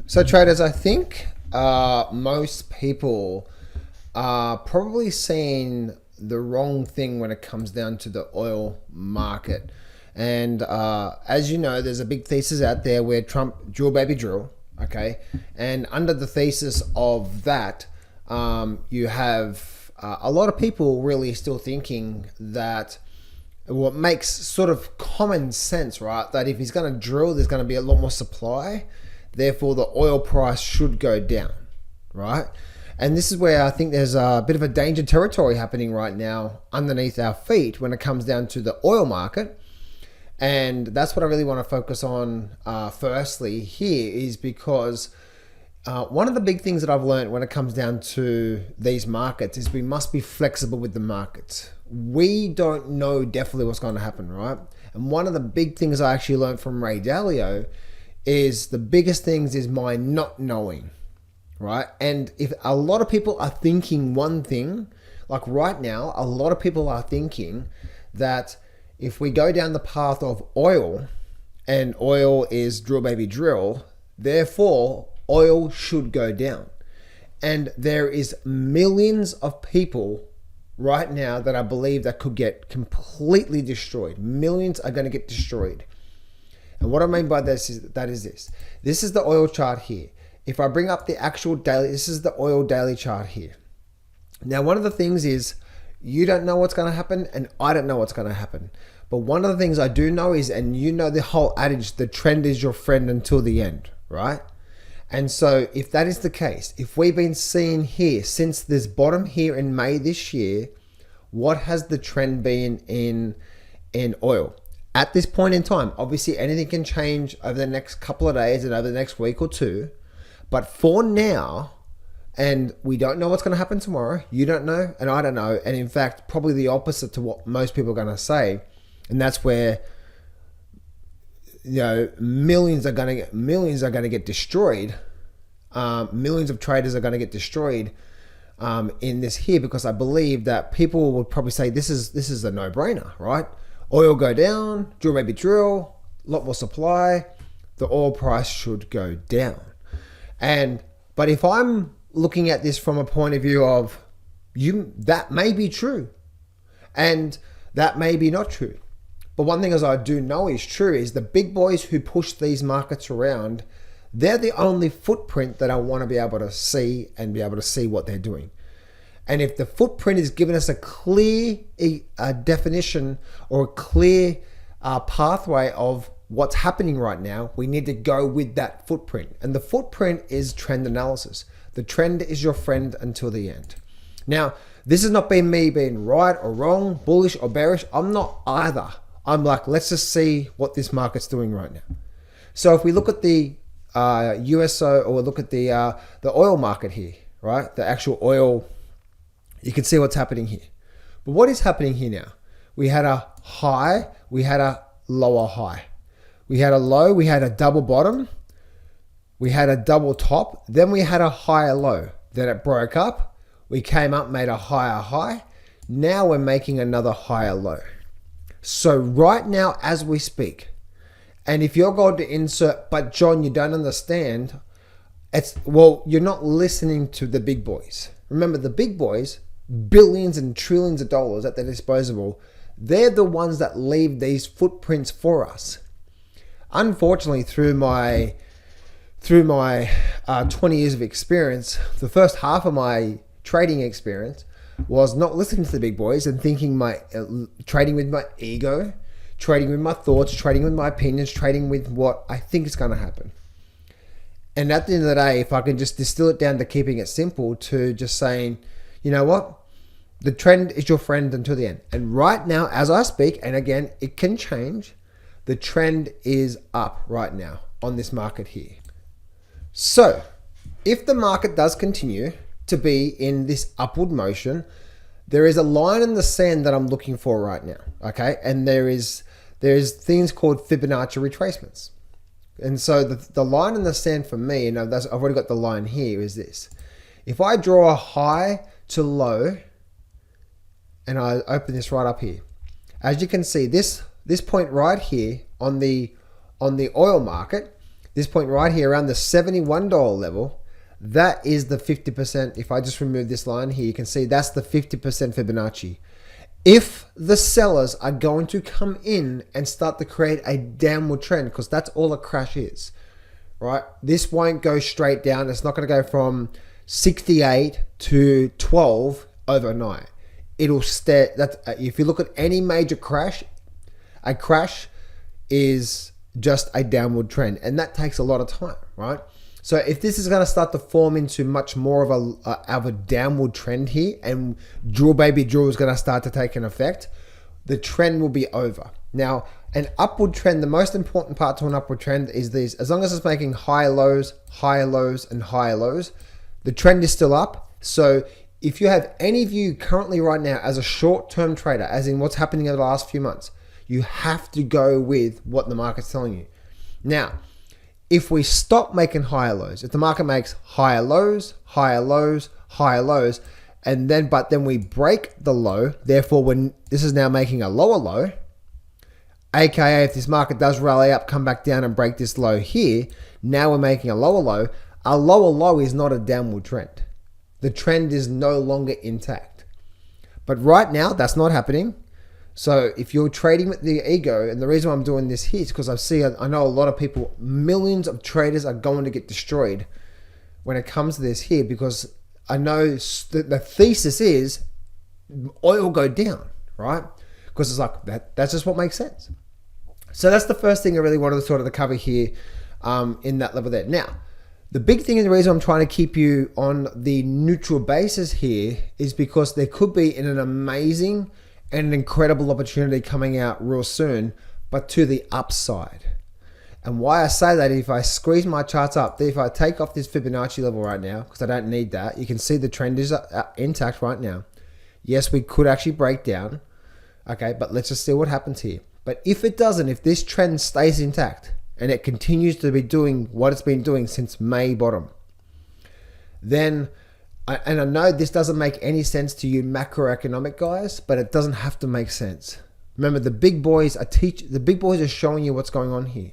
So traders, I think most people are probably seeing the wrong thing when it comes down to the oil market. And as you know, there's a big thesis out there where Trump drill baby drill, okay? And under the thesis of that, you have a lot of people really still thinking that what makes sort of common sense, right? That if he's going to drill, there's going to be a lot more supply. Therefore, the oil price should go down, right? And this is where I think there's a bit of a danger territory happening right now underneath our feet when it comes down to the oil market. And that's what I really want to focus on firstly here is because one of the big things that I've learned when it comes down to these markets is we must be flexible with the markets. We don't know definitely what's going to happen, right? And one of the big things I actually learned from Ray Dalio is the biggest things is my not knowing, right? And if a lot of people are thinking one thing, like right now, a lot of people are thinking that if we go down the path of oil and oil is drill baby drill, therefore oil should go down. And there is millions of people right now that I believe that could get completely destroyed. Millions are going to get destroyed. And what I mean by this is this. This is the oil chart here. If I bring up the actual daily, this is the oil daily chart here. Now, one of the things is you don't know what's going to happen and I don't know what's going to happen. But one of the things I do know is, and you know the whole adage, the trend is your friend until the end, right? And so if that is the case, if we've been seeing here since this bottom here in May this year, what has the trend been in oil? At this point in time, obviously anything can change over the next couple of days and over the next week or two. But for now, and we don't know what's going to happen tomorrow, you don't know, and I don't know. And in fact, probably the opposite to what most people are going to say. And that's where, you know, millions are going to get destroyed. Millions of traders are going to get destroyed in this here, because I believe that people would probably say this is a no-brainer, right? Oil go down, drill baby drill, a lot more supply, the oil price should go down. But if I'm looking at this from a point of view of that may be true and that may be not true. But one thing as I do know is true is the big boys who push these markets around, they're the only footprint that I want to be able to see and be able to see what they're doing. And if the footprint is giving us a clear definition or a clear pathway of what's happening right now, we need to go with that footprint. And the footprint is trend analysis. The trend is your friend until the end. Now, this has not been me being right or wrong, bullish or bearish. I'm not either. I'm like, let's just see what this market's doing right now. So if we look at the USO, or look at the oil market here, right? The actual oil, you can see what's happening here. But what is happening here now? We had a high, we had a lower high. We had a low, we had a double bottom, we had a double top, then we had a higher low. Then it broke up, we came up, made a higher high. Now we're making another higher low. So right now as we speak, and if you're going to insert, but John, you don't understand, you're not listening to the big boys. Remember, the big boys, billions and trillions of dollars at their disposal, they're the ones that leave these footprints for us. Unfortunately, through my 20 years of experience, the first half of my trading experience was not listening to the big boys and thinking trading with my ego, trading with my thoughts, trading with my opinions, trading with what I think is going to happen. And at the end of the day, if I can just distill it down to keeping it simple, to just saying, you know what? The trend is your friend until the end. And right now, as I speak, and again, it can change, the trend is up right now on this market here. So if the market does continue to be in this upward motion, there is a line in the sand that I'm looking for right now. Okay. And there's things called Fibonacci retracements. And so the line in the sand for me, and I've already got the line here, is this. If I draw a high to low, and I open this right up here, as you can see, this point right here on the oil market, this point right here around the $71 level, that is the 50%. If I just remove this line here, you can see that's the 50% Fibonacci. If the sellers are going to come in and start to create a downward trend, because that's all a crash is, right? This won't go straight down. It's not going to go from 68 to 12 overnight. It'll stay. If you look at any major crash, a crash is just a downward trend, and that takes a lot of time, right? So if this is going to start to form into much more of a downward trend here, and drill baby drill is going to start to take an effect, the trend will be over. Now, an upward trend, the most important part to an upward trend is this: as long as it's making higher lows, and higher lows, the trend is still up. So if you have any view currently right now as a short-term trader, as in what's happening over the last few months, you have to go with what the market's telling you. Now, if we stop making higher lows, if the market makes higher lows, and then we break the low, therefore when this is now making a lower low, aka if this market does rally up, come back down and break this low here, now we're making a lower low. A lower low is not a downward trend. The trend is no longer intact. But right now, that's not happening. So if you're trading with the ego, and the reason why I'm doing this here is because I know a lot of people, millions of traders are going to get destroyed when it comes to this here, because I know the thesis is oil will go down, right? Because it's like that's just what makes sense. So that's the first thing I really wanted to sort of cover here in that level there. Now, the big thing and the reason I'm trying to keep you on the neutral basis here is because there could be an amazing and an incredible opportunity coming out real soon, but to the upside. And why I say that, if I squeeze my charts up, if I take off this Fibonacci level right now, because I don't need that, you can see the trend is intact right now. Yes, we could actually break down. Okay, but let's just see what happens here. But if it doesn't, if this trend stays intact and it continues to be doing what it's been doing since May bottom, then, and I know this doesn't make any sense to you macroeconomic guys, but it doesn't have to make sense. Remember, the big boys are showing you what's going on here.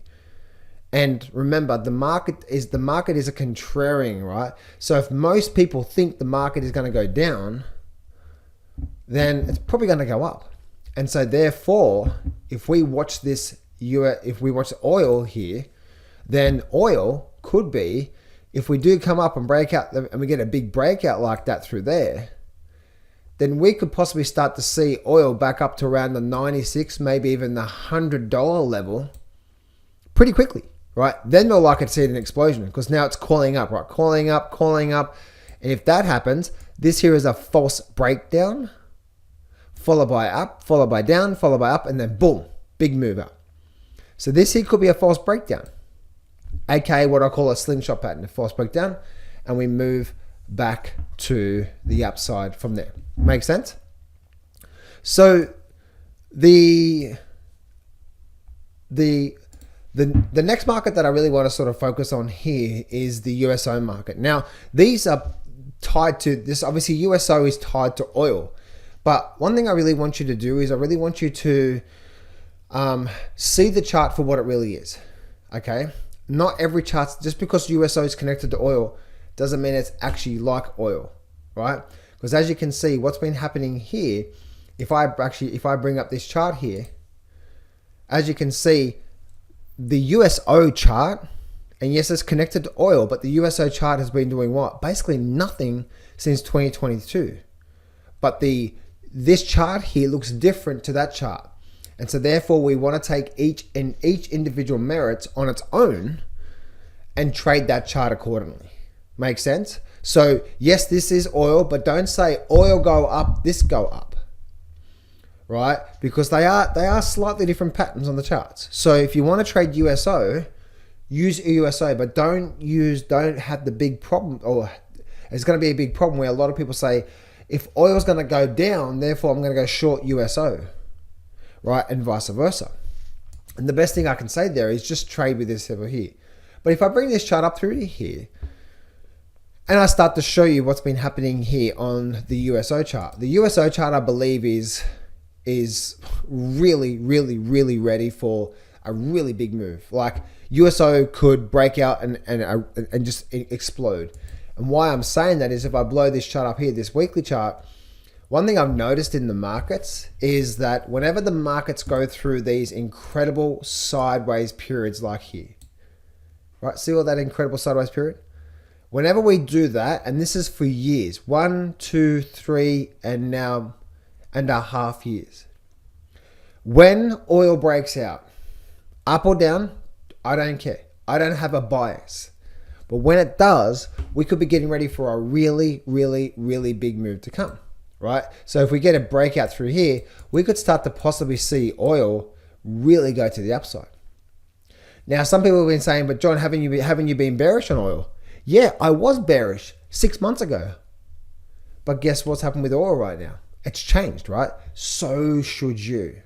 And remember, the market is a contrarian, right? So if most people think the market is going to go down, then it's probably going to go up. And so therefore, if we watch oil here, then oil could be, if we do come up and break out and we get a big breakout like that through there, then we could possibly start to see oil back up to around the 96, maybe even the $100 level pretty quickly, right? Then we'll likely see an explosion, because now it's calling up, right? Calling up. And if that happens, this here is a false breakdown, followed by up, followed by down, followed by up, and then boom, big move up. So this here could be a false breakdown, aka what I call a slingshot pattern, a false breakdown, and we move back to the upside from there. Make sense? So the next market that I really want to sort of focus on here is the USO market. Now, these are tied to this. Obviously, USO is tied to oil. But one thing I really want you to do is I really want you to see the chart for what it really is. Okay? Not every chart, just because USO is connected to oil, doesn't mean it's actually like oil, right? Because as you can see, what's been happening here, if I bring up this chart here, as you can see, the USO chart, and yes, it's connected to oil, but the USO chart has been doing what? Basically nothing since 2022. But this chart here looks different to that chart. And so therefore we want to take each individual merits on its own and trade that chart accordingly. Make sense? So yes, this is oil, but don't say oil go up, this go up, right? Because they are slightly different patterns on the charts. So if you want to trade USO, use USO, but don't have the big problem, or it's going to be a big problem where a lot of people say, if oil is going to go down, therefore I'm going to go short USO, right? And vice versa. And the best thing I can say there is just trade with this over here. But if I bring this chart up through to here, and I start to show you what's been happening here on the USO chart. The USO chart, I believe, is really, really, really ready for a really big move. Like, USO could break out and just explode. And why I'm saying that is if I blow this chart up here, this weekly chart, one thing I've noticed in the markets is that whenever the markets go through these incredible sideways periods like here, right? See all that incredible sideways period? Whenever we do that, and this is for years, 1, 2, 3, and now and a half years. When oil breaks out, up or down, I don't care. I don't have a bias. But when it does, we could be getting ready for a really, really, really big move to come, right? So if we get a breakout through here, we could start to possibly see oil really go to the upside. Now, some people have been saying, but John, haven't you been bearish on oil? Yeah, I was bearish 6 months ago. But guess what's happened with oil right now? It's changed, right? So should you.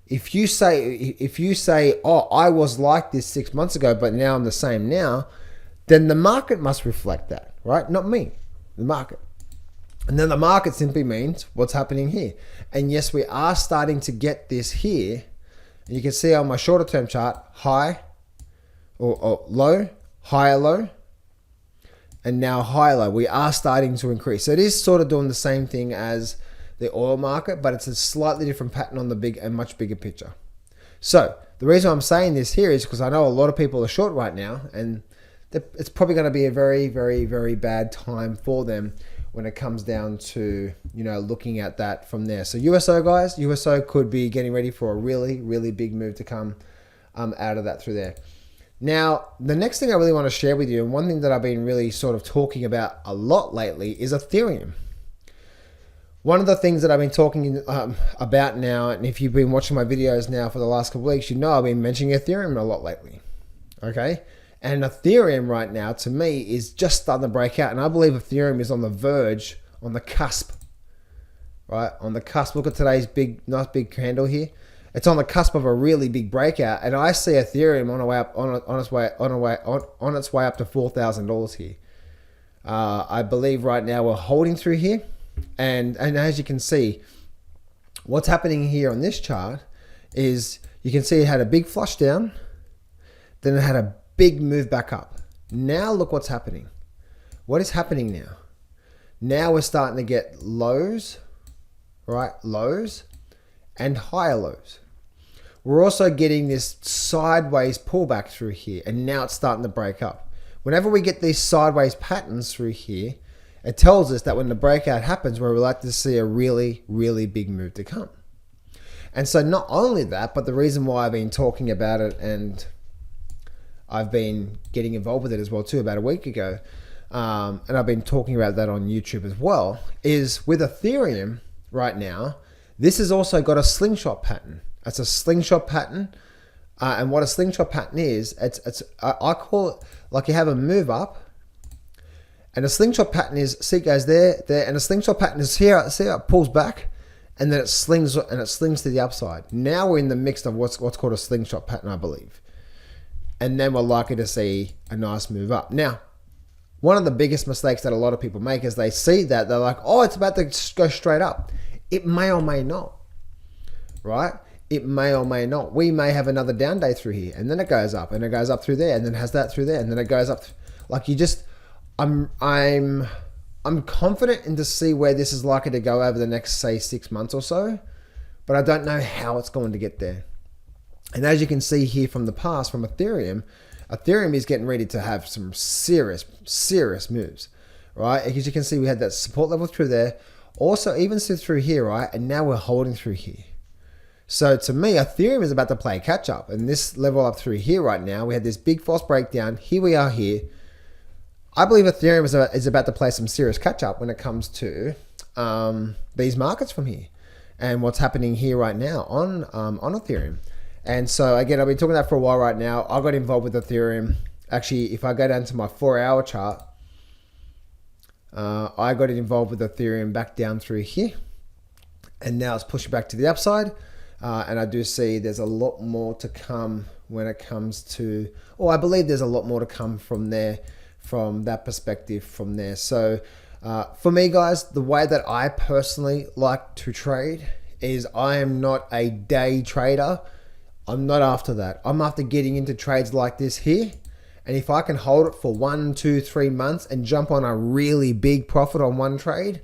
If you say, oh, I was like this 6 months ago, but now I'm the same now, then the market must reflect that, right? Not me, the market. And then the market simply means what's happening here. And yes, we are starting to get this here. And you can see on my shorter term chart, high or low, higher low, and now higher low. We are starting to increase. So it is sort of doing the same thing as the oil market, but it's a slightly different pattern on the big and much bigger picture. So the reason I'm saying this here is because I know a lot of people are short right now, and it's probably going to be a very, very, very bad time for them when it comes down to, looking at that from there. So USO, guys, USO could be getting ready for a really, really big move to come out of that through there. Now, the next thing I really want to share with you, and one thing that I've been really sort of talking about a lot lately, is Ethereum. One of the things that I've been talking about now, and if you've been watching my videos now for the last couple of weeks, I've been mentioning Ethereum a lot lately, okay? And Ethereum right now, to me, is just starting to break out. And I believe Ethereum is on the verge, on the cusp, right? On the cusp. Look at today's nice big candle here. It's on the cusp of a really big breakout. And I see Ethereum on its way up to $4,000 here. I believe right now we're holding through here. And as you can see, what's happening here on this chart is you can see it had a big flush down. Then it had a big move back up. Now look what's happening. What is happening now? Now we're starting to get lows, right? Lows and higher lows. We're also getting this sideways pullback through here, and now it's starting to break up. Whenever we get these sideways patterns through here, it tells us that when the breakout happens, we're likely to see a really, really big move to come. And so not only that, but the reason why I've been talking about it, and I've been getting involved with it as well too about a week ago, and I've been talking about that on YouTube as well, is with Ethereum right now, this has also got a slingshot pattern. It's a slingshot pattern, and what a slingshot pattern is, I call it like you have a move up, and a slingshot pattern is, see it goes there, and a slingshot pattern is here, see how it pulls back, and then it slings to the upside. Now we're in the mix of what's called a slingshot pattern, I believe. And then we're likely to see a nice move up. Now, one of the biggest mistakes that a lot of people make is they see that, they're like, oh, it's about to go straight up. It may or may not, right? It may or may not. We may have another down day through here, and then it goes up, and it goes up through there, and then has that through there, and then it goes up. Like I'm confident in to see where this is likely to go over the next, say, 6 months or so, but I don't know how it's going to get there. And as you can see here from the past, from Ethereum is getting ready to have some serious moves, right? As you can see, we had that support level through there, also even through here, right? And now we're holding through here. So to me, Ethereum is about to play catch up, and this level up through here right now, we had this big false breakdown. Here we are here. I believe Ethereum is about to play some serious catch up when it comes to these markets from here and what's happening here right now on Ethereum. And so again, I've been talking about that for a while right now. I got involved with Ethereum. Actually, if I go down to my 4-hour chart, I got involved with Ethereum back down through here. And now it's pushing back to the upside. And I do see there's a lot more to come when it comes to, or I believe there's a lot more to come from there, from that perspective from there. So for me, guys, the way that I personally like to trade is I am not a day trader. I'm not after that. I'm after getting into trades like this here. And if I can hold it for 1, 2, 3 months and jump on a really big profit on one trade,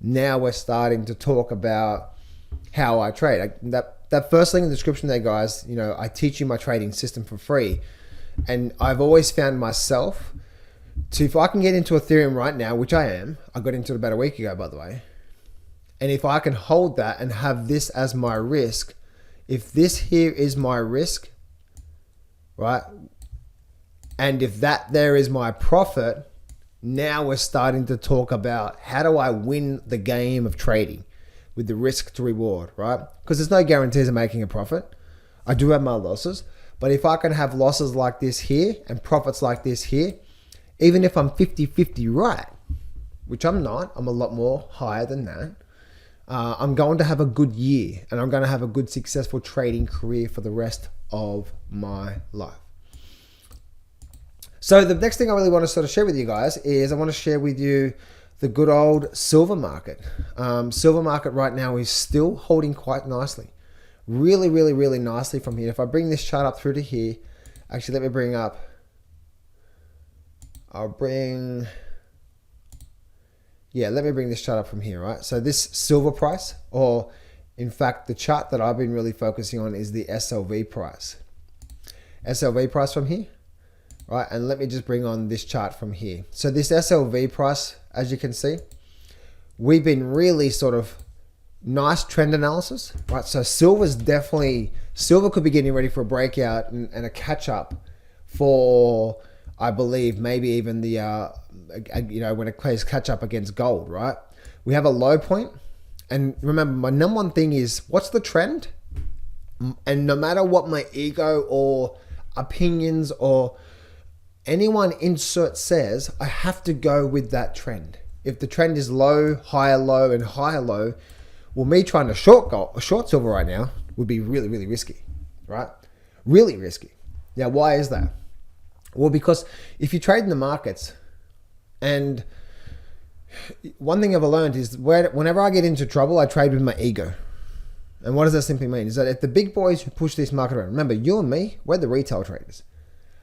now we're starting to talk about how I trade. That first link in the description there, guys, you know, I teach you my trading system for free. And I've always found myself to, if I can get into Ethereum right now, which I am, I got into it about a week ago, by the way. And if I can hold that and have this as my risk, if this here is my risk, right? And if that there is my profit, now we're starting to talk about how do I win the game of trading with the risk to reward, right? Because there's no guarantees of making a profit. I do have my losses, but if I can have losses like this here and profits like this here, even if I'm 50-50 right, which I'm not, I'm a lot more higher than that, I'm going to have a good year and I'm going to have a good successful trading career for the rest of my life. So the next thing I really want to sort of share with you guys is I want to share with you the good old silver market. Silver market right now is still holding quite nicely. Really, really, really nicely from here. If I bring this chart up through to here, actually let me bring up, let me bring this chart up from here, right? So this silver price, or in fact, the chart that I've been really focusing on is the SLV price. SLV price from here. Right, and let me just bring on this chart from here. So this SLV price, as you can see, we've been really sort of nice trend analysis, right? So silver could be getting ready for a breakout and a catch up for, I believe, maybe even the, when it plays catch up against gold, right? We have a low point, and remember, my number one thing is what's the trend? And no matter what my ego or opinions or anyone insert says, I have to go with that trend. If the trend is low, higher low, and higher low, well, me trying to short silver right now would be really, really risky, right? Really risky. Now, why is that? Well, because if you trade in the markets, and one thing I've learned is whenever I get into trouble, I trade with my ego. And what does that simply mean? Is that if the big boys who push this market around, remember, you and me, we're the retail traders.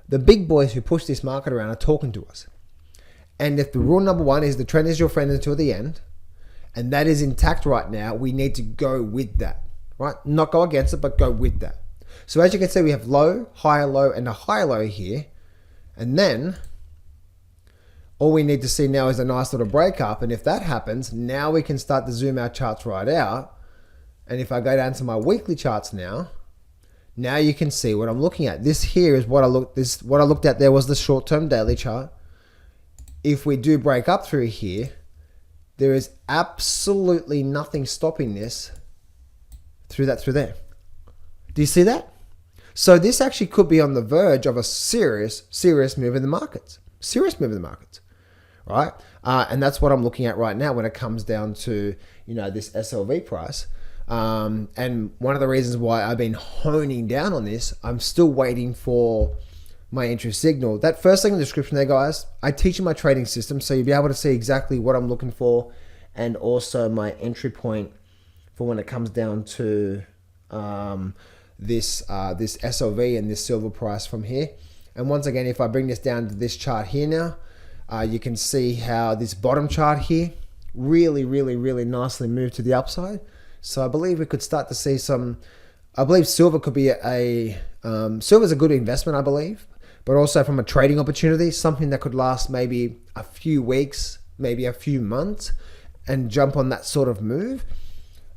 The big boys who push this market around are talking to us. And if the rule number one is the trend is your friend until the end, and that is intact right now, we need to go with that, right? Not go against it, but go with that. So as you can see, we have low, higher low, and a higher low here. And then all we need to see now is a nice little break up. And if that happens, now we can start to zoom our charts right out. And if I go down to my weekly charts now you can see what I'm looking at. This here is what I looked at. There was the short-term daily chart. If we do break up through here, there is absolutely nothing stopping this through there. Do you see that? So this actually could be on the verge of a serious move in the markets. Serious move in the markets, right? And that's what I'm looking at right now when it comes down to, this SLV price. And one of the reasons why I've been honing down on this, I'm still waiting for my entry signal. That first link in the description there, guys, I teach you my trading system, so you'll be able to see exactly what I'm looking for and also my entry point for when it comes down to this SLV and this silver price from here. And once again, if I bring this down to this chart here now, you can see how this bottom chart here really, really, really nicely moved to the upside. So I believe we could start to see I believe silver could be silver's a good investment, I believe, but also from a trading opportunity, something that could last maybe a few weeks, maybe a few months, and jump on that sort of move.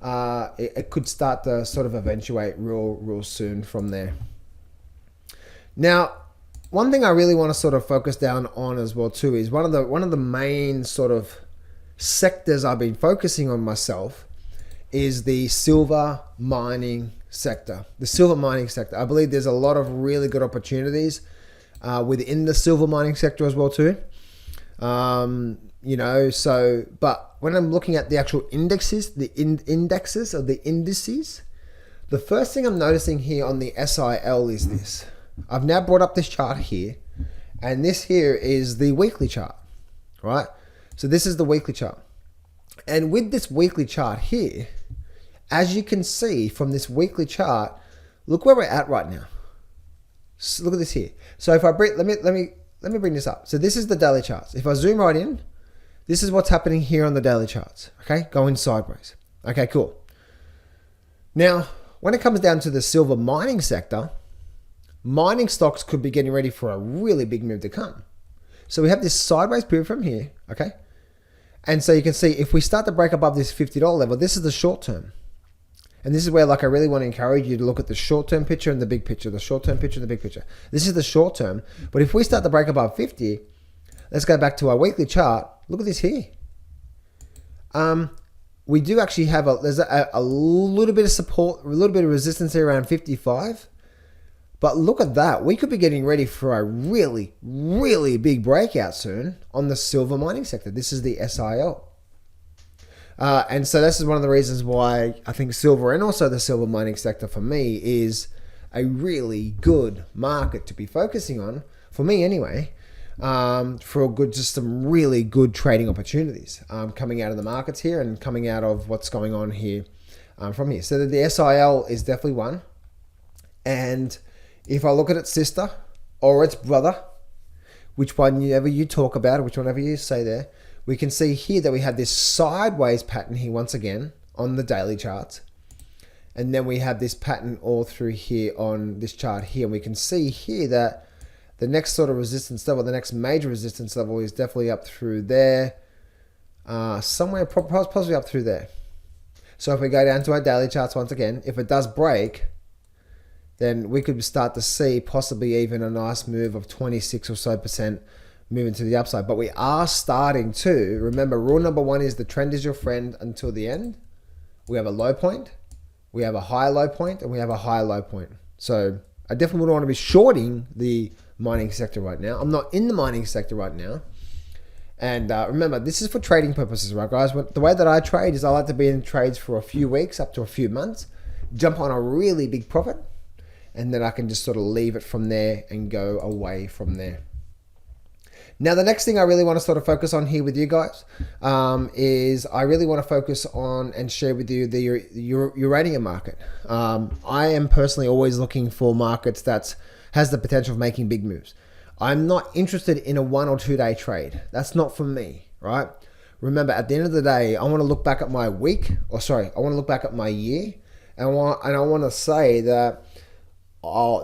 It could start to sort of eventuate real soon from there. Now, one thing I really want to sort of focus down on as well too is one of the main sort of sectors I've been focusing on myself is the silver mining sector. The silver mining sector. I believe there's a lot of really good opportunities within the silver mining sector as well too. But when I'm looking at the actual indices, the indices, the first thing I'm noticing here on the SIL is this. I've now brought up this chart here, and this here is the weekly chart, right? So this is the weekly chart. And with this weekly chart here, as you can see from this weekly chart, Look where we're at right now. So look at this here. So if I bring, let me bring this up. So this is the daily charts. If I zoom right in, this is what's happening here on the daily charts. Okay, going sideways. Okay, cool. Now, when it comes down to the silver mining sector, mining stocks could be getting ready for a really big move to come. So we have this sideways period from here, okay? And so you can see if we start to break above this $50 level, this is the short term. And this is where, like, I really want to encourage you to look at the short-term picture and the big picture, the short-term picture and the big picture. This is the short term. But if we start to break above 50, let's go back to our weekly chart. Look at this here. We do actually have there's a little bit of support, a little bit of resistance here around 55. But look at that. We could be getting ready for a really, really big breakout soon on the silver mining sector. This is the SIL. And so this is one of the reasons why I think silver and also the silver mining sector for me is a really good market to be focusing on, for me anyway, for just some really good trading opportunities coming out of the markets here and coming out of what's going on here from here. So the SIL is definitely one. And if I look at its sister or its brother, which one you talk about or which one ever you say there, we can see here that we have this sideways pattern here once again on the daily charts. And then we have this pattern all through here on this chart here. And we can see here that the next sort of resistance level, the next major resistance level is definitely up through there. Somewhere possibly up through there. So if we go down to our daily charts once again, if it does break, then we could start to see possibly even a nice move of 26 or so% moving to the upside. But we are starting to, remember, rule number one is the trend is your friend until the end. We have a low point, we have a higher low point, and we have a higher low point. So I definitely wouldn't want to be shorting the mining sector right now. I'm not in the mining sector right now. And remember, this is for trading purposes, right, guys? The way that I trade is I like to be in trades for a few weeks, up to a few months, jump on a really big profit, and then I can just sort of leave it from there and go away from there. Now, the next thing I really want to sort of focus on here with you guys is I really want to focus on and share with you the uranium market. I am personally always looking for markets that has the potential of making big moves. I'm not interested in a 1 or 2 day trade. That's not for me, right? Remember, at the end of the day, I want to look back at my week, I want to look back at my year, and I want to say that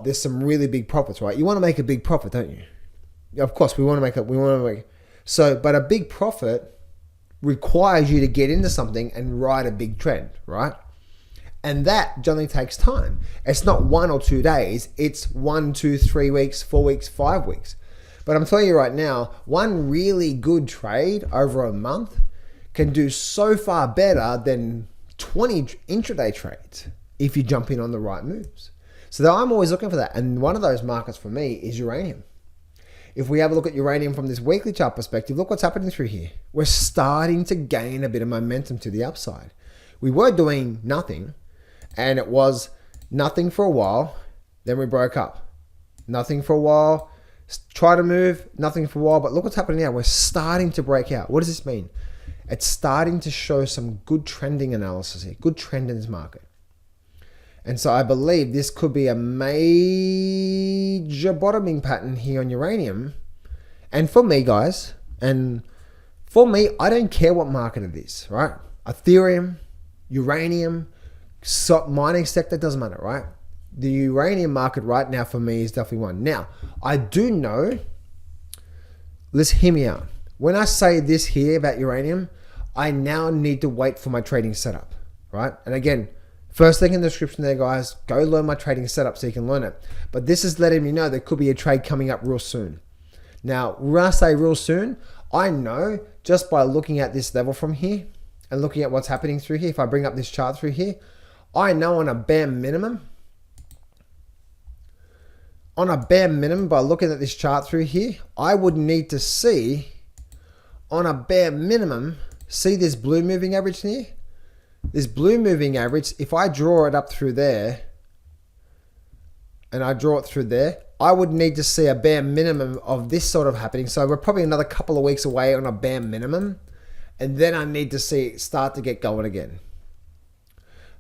there's some really big profits, right? You want to make a big profit, don't you? Of course, we want to make. So, but a big profit requires you to get into something and ride a big trend, right? And that generally takes time. It's not 1 or 2 days. It's 1, 2, 3 weeks, 4 weeks, 5 weeks. But I'm telling you right now, one really good trade over a month can do so far better than 20 intraday trades if you jump in on the right moves. So I'm always looking for that. And one of those markets for me is uranium. If we have a look at uranium from this weekly chart perspective, look what's happening through here. We're starting to gain a bit of momentum to the upside. We were doing nothing, and it was nothing for a while. Then we broke up. Nothing for a while. Try to move, nothing for a while. But look what's happening now. We're starting to break out. What does this mean? It's starting to show some good trending analysis here, good trend in this market. And so I believe this could be a major bottoming pattern here on uranium. And for me, guys, I don't care what market it is, right? Ethereum, uranium, mining sector, doesn't matter, right? The uranium market right now for me is definitely one. Now, I do know, let's hear me out. When I say this here about uranium, I now need to wait for my trading setup, right? And again, first link in the description there, guys. Go learn my trading setup so you can learn it. But this is letting me know there could be a trade coming up real soon. Now, when I say real soon, I know just by looking at this level from here and looking at what's happening through here, if I bring up this chart through here, I know on a bare minimum, by looking at this chart through here, I would need to see, on a bare minimum, see this blue moving average here? This blue moving average, if I draw it up through there, and I draw it through there, I would need to see a bare minimum of this sort of happening. So we're probably another couple of weeks away on a bare minimum. And then I need to see it start to get going again.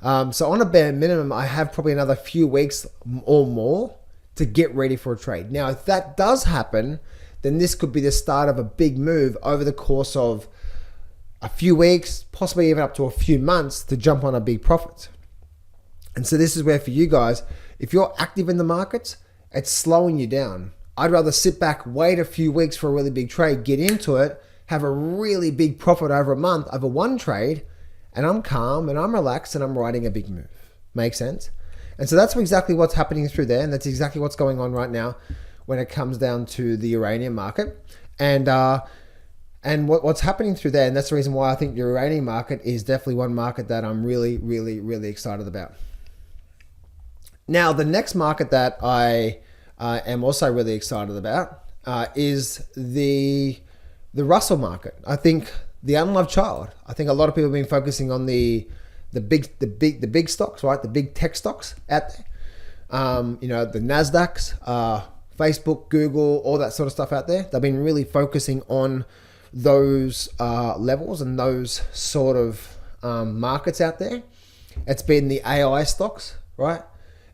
So on a bare minimum, I have probably another few weeks or more to get ready for a trade. Now, if that does happen, then this could be the start of a big move over the course of a few weeks, possibly even up to a few months to jump on a big profit. And so this is where for you guys, if you're active in the markets, it's slowing you down. I'd rather sit back, wait a few weeks for a really big trade, get into it, have a really big profit over a month over one trade, and I'm calm and I'm relaxed and I'm riding a big move. Make sense? And so that's exactly what's happening through there, and that's exactly what's going on right now when it comes down to the uranium market. And what's happening through there, and that's the reason why I think the uranium market is definitely one market that I'm really, really, really excited about. Now, the next market that I am also really excited about is the Russell market. I think the unloved child. I think a lot of people have been focusing on the big stocks, right? The big tech stocks out there. The Nasdaqs, Facebook, Google, all that sort of stuff out there. They've been really focusing on those levels and those sort of markets out there. It's been the AI stocks, right?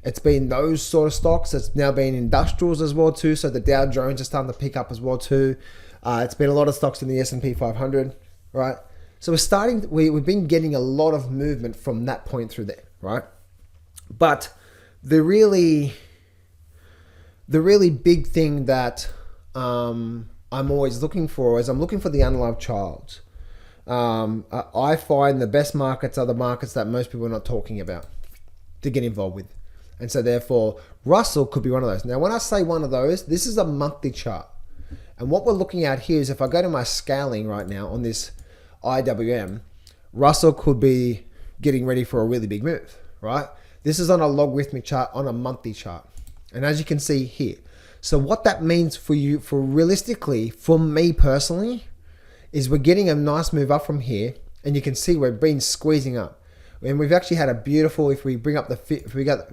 It's been those sort of stocks. It's now been industrials as well too. So the Dow Jones is starting to pick up as well too. It's been a lot of stocks in the S&P 500, right? So we've been getting a lot of movement from that point through there, right? But the really big thing that I'm always looking for is I'm looking for the unloved child. I find the best markets are the markets that most people are not talking about to get involved with. And so therefore, Russell could be one of those. Now, when I say one of those, this is a monthly chart. And what we're looking at here is if I go to my scaling right now on this IWM, Russell could be getting ready for a really big move, right? This is on a logarithmic chart, on a monthly chart. And as you can see here, so what that means for you, for realistically, for me personally, is we're getting a nice move up from here, and you can see we've been squeezing up. And we've actually had a beautiful, if we bring up the Fibonacci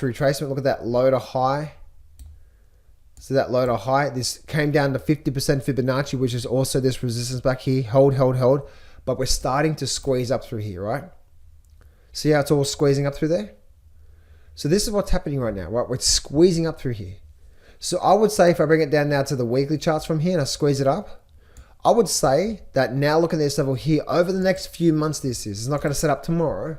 retracement, look at that low to high. So that low to high, this came down to 50% Fibonacci, which is also this resistance back here, hold, but we're starting to squeeze up through here, right? See how it's all squeezing up through there? So this is what's happening right now, right? We're squeezing up through here. So I would say if I bring it down now to the weekly charts from here and I squeeze it up, I would say that now look at this level here, over the next few months it's not going to set up tomorrow,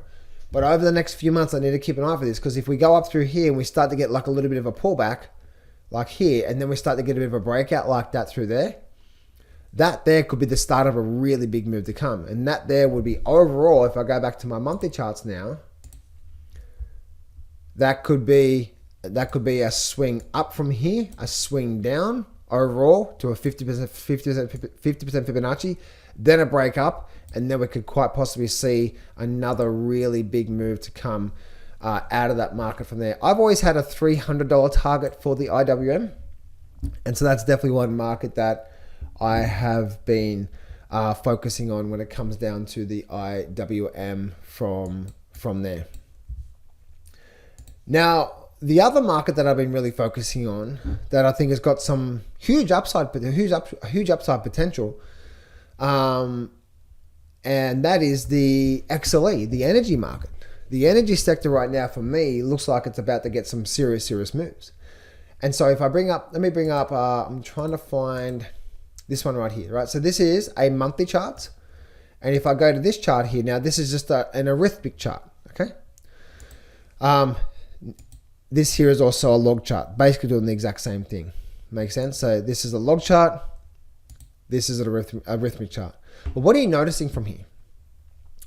but over the next few months I need to keep an eye for this, because if we go up through here and we start to get like a little bit of a pullback, like here, and then we start to get a bit of a breakout like that through there, that there could be the start of a really big move to come. And that there would be overall, if I go back to my monthly charts now, that could be a swing up from here, a swing down overall to a 50% Fibonacci, then a break up, and then we could quite possibly see another really big move to come out of that market from there. I've always had a $300 target for the IWM, and so that's definitely one market that I have been focusing on when it comes down to the IWM from there. Now, the other market that I've been really focusing on that I think has got some huge upside potential, and that is the XLE, the energy market. The energy sector right now for me looks like it's about to get some serious moves. And so if I let me bring up, I'm trying to find this one right here, right? So this is a monthly chart. And if I go to this chart here, now this is just an arithmetic chart, okay? This here is also a log chart, basically doing the exact same thing. Makes sense? So this is a log chart. This is an arithmetic chart. But what are you noticing from here?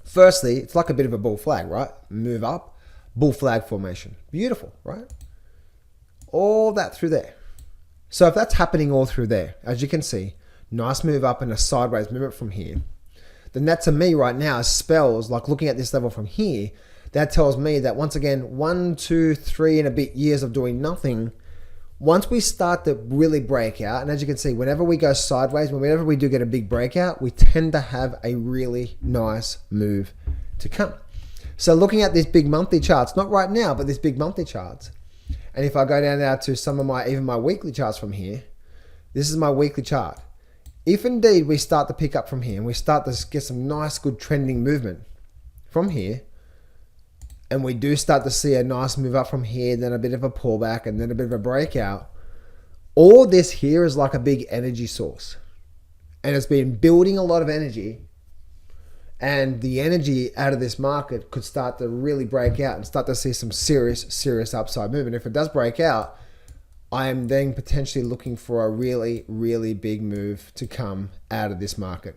Firstly, it's like a bit of a bull flag, right? Move up, bull flag formation. Beautiful, right? All that through there. So if that's happening all through there, as you can see, nice move up and a sideways movement from here, then that to me right now spells, like looking at this level from here, that tells me that once again, 1, 2, 3 and a bit years of doing nothing, once we start to really break out, and as you can see, whenever we go sideways, whenever we do get a big breakout, we tend to have a really nice move to come. So looking at these big monthly charts, not right now, but these big monthly charts, and if I go down now to some of even my weekly charts from here, this is my weekly chart. if indeed we start to pick up from here and we start to get some nice, good trending movement from here, and we do start to see a nice move up from here, then a bit of a pullback, and then a bit of a breakout, all this here is like a big energy source. And it's been building a lot of energy, and the energy out of this market could start to really break out and start to see some serious upside movement. If it does break out, I am then potentially looking for a really big move to come out of this market.